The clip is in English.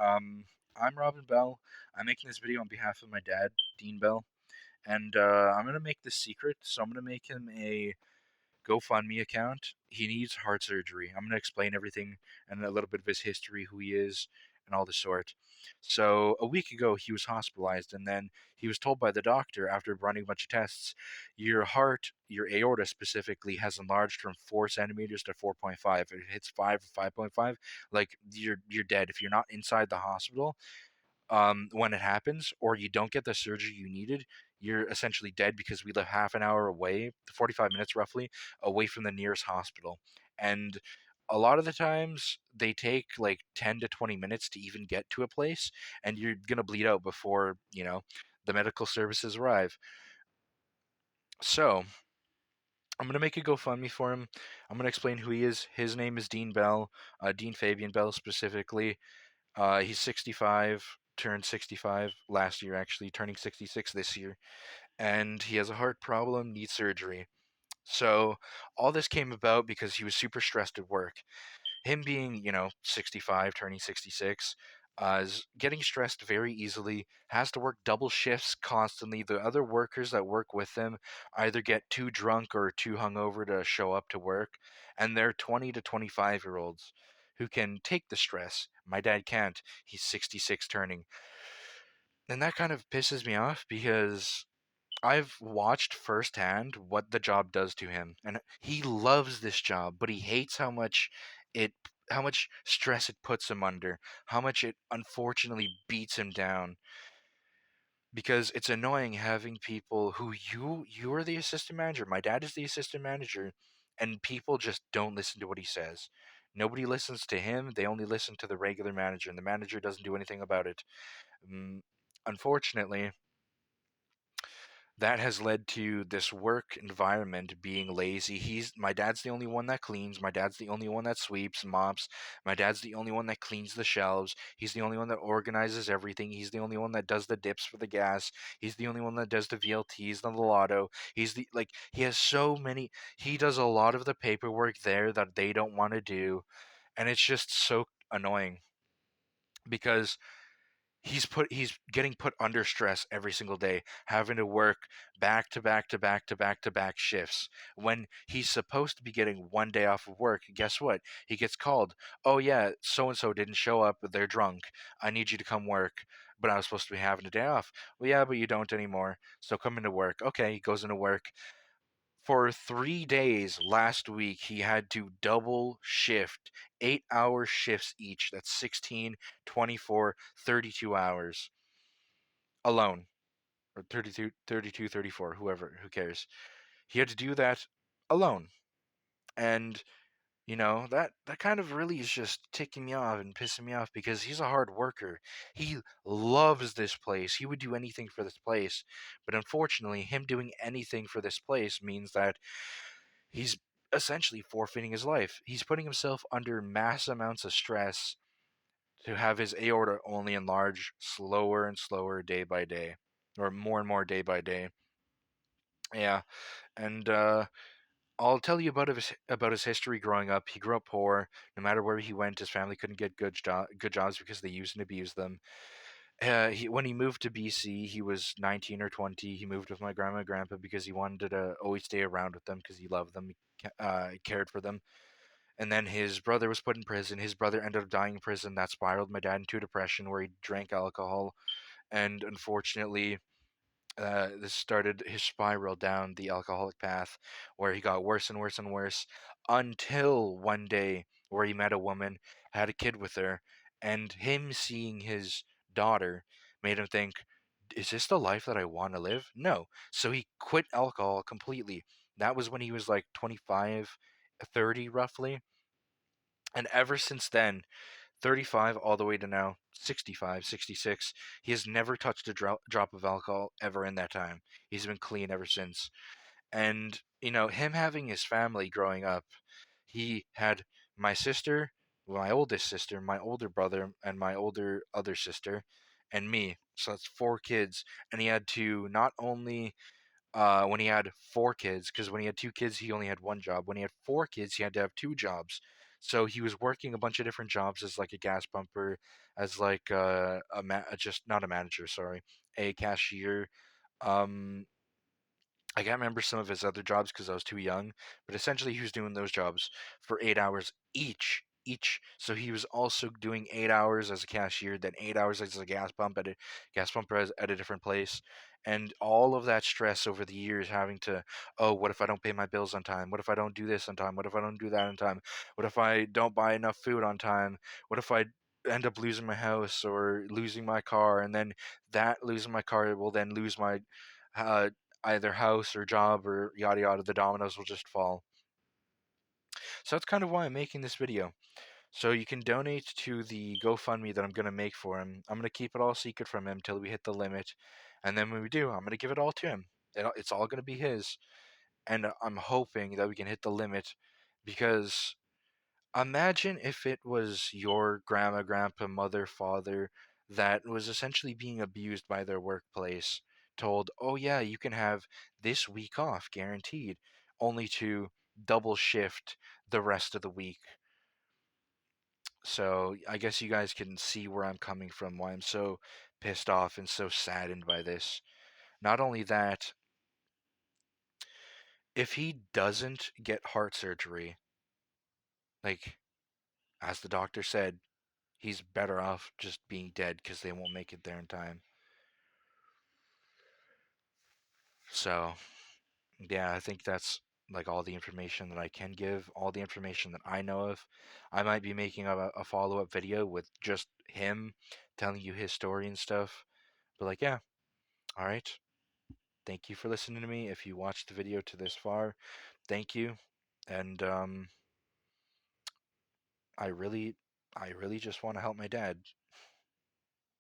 I'm Robin Bell. I'm making this video on behalf of my dad, Dean Bell, and I'm gonna make this secret. So I'm gonna make him a GoFundMe account. He needs heart surgery. I'm going to explain everything and a little bit of his history, who he is, and all the sort. So, a week ago, he was hospitalized, and then he was told by the doctor after running a bunch of tests, your heart, your aorta specifically, has enlarged from 4 centimeters to 4.5. If it hits 5 or 5.5, like you're dead. If you're not inside the hospital, when it happens, or you don't get the surgery you needed, you're essentially dead because we live half an hour away, 45 minutes roughly, away from the nearest hospital. And a lot of the times they take like 10 to 20 minutes to even get to a place, and you're going to bleed out before, the medical services arrive. So, I'm going to make a GoFundMe for him. I'm going to explain who he is. His name is Dean Bell, Dean Fabian Bell specifically. He's 65, turned 65 last year, actually, turning 66 this year. And he has a heart problem, needs surgery. So, all this came about because he was super stressed at work. Him being, 65, turning 66, is getting stressed very easily, has to work double shifts constantly. The other workers that work with him either get too drunk or too hungover to show up to work, and they're 20 to 25-year-olds who can take the stress. My dad can't. He's 66 turning. And that kind of pisses me off because I've watched firsthand what the job does to him, and he loves this job, but he hates it, how much stress it puts him under, how much it unfortunately beats him down. Because it's annoying having people who you're the assistant manager. My dad is the assistant manager, and people just don't listen to what he says. Nobody listens to him. They only listen to the regular manager, and the manager doesn't do anything about it. Mm, Unfortunately, that has led to this work environment being lazy. My dad's the only one that cleans, my dad's the only one that sweeps, mops, my dad's the only one that cleans the shelves, he's the only one that organizes everything, he's the only one that does the dips for the gas, he's the only one that does the VLTs, the lotto. He has so many, he does a lot of the paperwork there that they don't want to do, and it's just so annoying because he's getting put under stress every single day, having to work back to back to back to back to back shifts when he's supposed to be getting one day off of work. Guess what? He gets called. Oh yeah, so and so didn't show up, they're drunk, I need you to come work. But I was supposed to be having a day off. Well, yeah, but you don't anymore, so come into work. Okay, he goes into work. For 3 days last week, he had to double shift, 8 hour shifts each. That's 16, 24, 32 hours alone. Or 32, 32, 34, whoever, who cares. He had to do that alone. And, that kind of really is just ticking me off and pissing me off because he's a hard worker. He loves this place. He would do anything for this place. But unfortunately, him doing anything for this place means that he's essentially forfeiting his life. He's putting himself under mass amounts of stress to have his aorta only enlarge slower and slower day by day, or more and more day by day. Yeah, and I'll tell you about his history growing up. He grew up poor. No matter where he went, his family couldn't get good jobs because they used and abused them. When he moved to BC, he was 19 or 20. He moved with my grandma and grandpa because he wanted to always stay around with them because he loved them, cared for them. And then his brother was put in prison. His brother ended up dying in prison. That spiraled my dad into depression where he drank alcohol. And unfortunately, this started his spiral down the alcoholic path where he got worse and worse and worse until one day where he met a woman, had a kid with her, and him seeing his daughter made him think, is this the life that I want to live? No. So he quit alcohol completely. That was when he was like 25, 30 roughly. And ever since then, 35 all the way to now 65, 66, he has never touched a drop of alcohol ever in that time. He's been clean ever since. And, him having his family growing up, he had my sister, my oldest sister, my older brother, and my older other sister, and me. So that's 4 kids. And he had to not only when he had 4 kids, because when he had 2 kids, he only had one job. When he had 4 kids, he had to have 2 jobs. So he was working a bunch of different jobs as like a gas pumper, as like just not a manager, sorry, a cashier. Um, I can't remember some of his other jobs because I was too young, but essentially he was doing those jobs for 8 hours each. Each, so he was also doing 8 hours as a cashier, then 8 hours as a gas pumper at a different place, and all of that stress over the years, having to, oh, what if I don't pay my bills on time? What if I don't do this on time? What if I don't do that on time? What if I don't buy enough food on time? What if I end up losing my house or losing my car, and then that losing my car will then lose my uh, either house or job or yada yada, the dominoes will just fall. So that's kind of why I'm making this video. So you can donate to the GoFundMe that I'm going to make for him. I'm going to keep it all secret from him till we hit the limit. And then when we do, I'm going to give it all to him. It's all going to be his. And I'm hoping that we can hit the limit, because imagine if it was your grandma, grandpa, mother, father that was essentially being abused by their workplace, told, oh, yeah, you can have this week off guaranteed, only to double shift the rest of the week. So I guess you guys can see where I'm coming from, why I'm so pissed off and so saddened by this. Not only that, if he doesn't get heart surgery, like, as the doctor said, he's better off just being dead because they won't make it there in time. So, yeah, I think that's like all the information that I can give, all the information that I know of. I might be making a follow up video with just him telling you his story and stuff. But, like, yeah, all right. Thank you for listening to me. If you watched the video to this far, thank you. And I really just want to help my dad.